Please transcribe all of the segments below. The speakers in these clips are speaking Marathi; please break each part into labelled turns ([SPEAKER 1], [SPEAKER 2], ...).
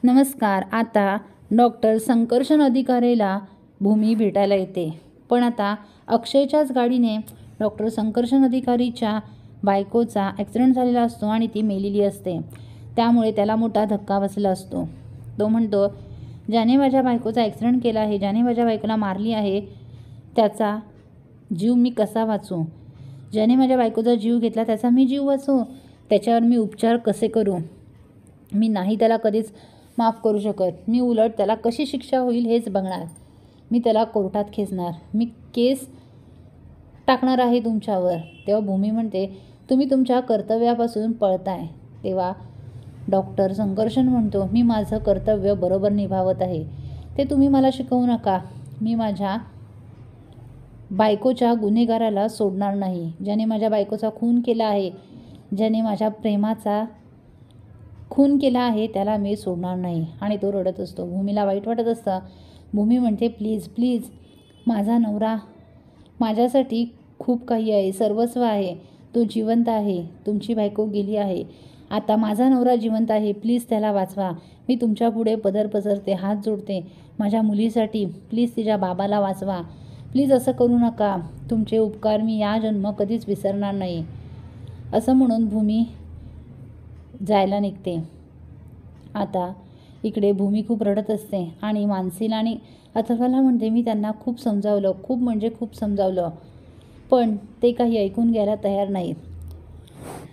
[SPEAKER 1] नमस्कार. आता डॉक्टर संकर्षण अधिकारीला भूमी भेटायला येते. पण आता अक्षयच्याच गाडीने डॉक्टर संकर्षण अधिकारीच्या बायकोचा ॲक्सिडेंट झालेला असतो आणि ती मेलेली असते. त्यामुळे त्याला मोठा धक्का बसला असतो. तो म्हणतो, ज्याने माझ्या बायकोचा ॲक्सिडेंट केला आहे, ज्याने माझ्या बायकोला मारली आहे, त्याचा जीव मी कसा वाचू? ज्याने माझ्या बायकोचा जीव घेतला त्याचा मी जीव वाचू? त्याच्यावर मी उपचार कसे करू? मी नाही त्याला कधीच माफ करू शकत. मी उलट त्याला कशी शिक्षा होईल हेच बघणार. मी त्याला कोर्टात खेचणार. मी केस टाकणार आहे तुमच्यावर. तेव्हा भूमी म्हणते, तुम्ही तुमच्या कर्तव्यापासून पळताय. तेव्हा डॉक्टर संकर्षण म्हणतो, मी माझं कर्तव्य बरोबर निभावत आहे. ते तुम्ही मला शिकवू नका. मी माझ्या बायकोच्या गुन्हेगाराला सोडणार नाही. ज्याने माझ्या बायकोचा खून केला आहे, ज्याने माझ्या प्रेमाचा खून केला आहे, त्याला मी सोडणार नाही. आणि तो रडत असतो. भूमीला वाईट वाटत असतं. भूमी म्हणते, प्लीज प्लीज, माझा नवरा माझ्यासाठी खूप काही आहे, सर्वस्व आहे. तो जिवंत आहे. तुमची बायको गेली आहे. आता माझा नवरा जिवंत आहे. प्लीज त्याला वाचवा. मी तुमच्या पुढे पदर पसरते, हात जोडते. माझ्या मुलीसाठी प्लीज तिच्या बाबाला वाचवा. प्लीज असं करू नका. तुमचे उपकार मी या जन्म कधीच विसरणार नाही. असं म्हणून भूमी जायला निघते. आता इकडे भूमी खूप रडत असते आणि मानसीला आणि अथर्वला म्हणते, मी त्यांना खूप समजावलं, खूप म्हणजे खूप समजावलं, पण ते काही ऐकून घ्यायला तयार नाहीत.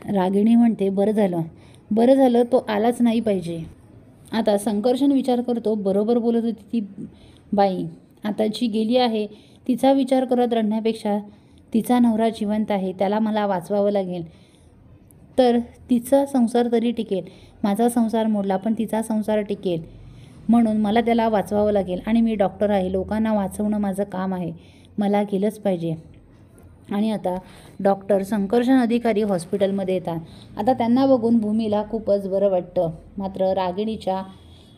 [SPEAKER 1] रागिणी म्हणते, बरं झालं तो आलाच नाही पाहिजे. आता संकर्षण विचार करतो, बरोबर बोलत होती ती बाई. आता जी गेली आहे तिचा विचार करत रडण्यापेक्षा तिचा नवरा जिवंत आहे, त्याला मला वाचवावं लागेल, तर तिचा संसार तरी टिकेल. माझा संसार मोडला पण तिचा संसार टिकेल, म्हणून मला त्याला वाचवावं लागेल. आणि मी डॉक्टर आहे. लोकांना वाचवणं माझं काम आहे. मला केलंच पाहिजे. आणि आता डॉक्टर संकर्षण अधिकारी हॉस्पिटलमध्ये येतात. आता त्यांना बघून भूमीला खूपच बरं वाटतं. मात्र रागिणीच्या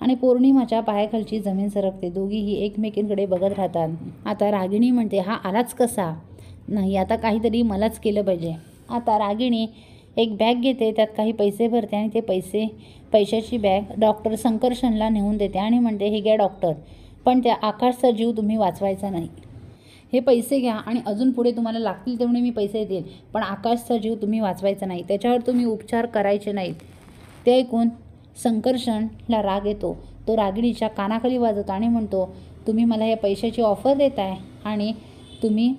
[SPEAKER 1] आणि पौर्णिमाच्या पायाखालची जमीन सरकते. दोघीही एकमेकींकडे बघत राहतात. आता रागिणी म्हणते, हा आलाच कसा? नाही, आता काहीतरी मलाच केलं पाहिजे. आता रागिणी एक बॅग घेते, त्यात काही पैसे भरते आणि ते पैशाची बॅग डॉक्टर संकर्षणला नेऊन देते आणि म्हणते, हे घ्या डॉक्टर, पण त्या आकाशचा जीव तुम्ही वाचवायचा नाही. हे पैसे घ्या आणि अजून पुढे तुम्हाला लागतील तेवढे मी पैसे देईल, पण आकाशचा जीव तुम्ही वाचवायचा नाही. त्याच्यावर तुम्ही उपचार करायचे नाहीत. ते ऐकून संकर्षणला राग येतो. तो रागिणीच्या कानाखाली वाजवतो आणि म्हणतो, तुम्ही मला या पैशाची ऑफर देताय आणि तुम्ही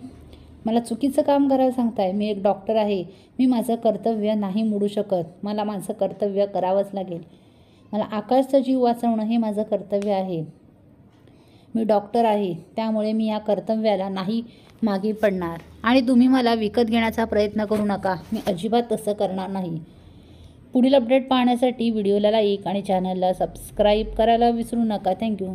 [SPEAKER 1] मला चुकीचं काम करायला सांगताय. मी एक डॉक्टर आहे. मी माझं कर्तव्य नाही मोडू शकत. मला माझं कर्तव्य करावंच लागेल. मला आकाशचा जीव वाचवणं हे माझं कर्तव्य आहे. मी डॉक्टर आहे, त्यामुळे मी या कर्तव्याला नाही मागे पडणार. आणि तुम्ही मला विकत घेण्याचा प्रयत्न करू नका. मी अजिबात तसं करणार नाही. पुढील अपडेट पाहण्यासाठी व्हिडिओला लाईक आणि चॅनलला सबस्क्राईब करायला विसरू नका. थँक्यू.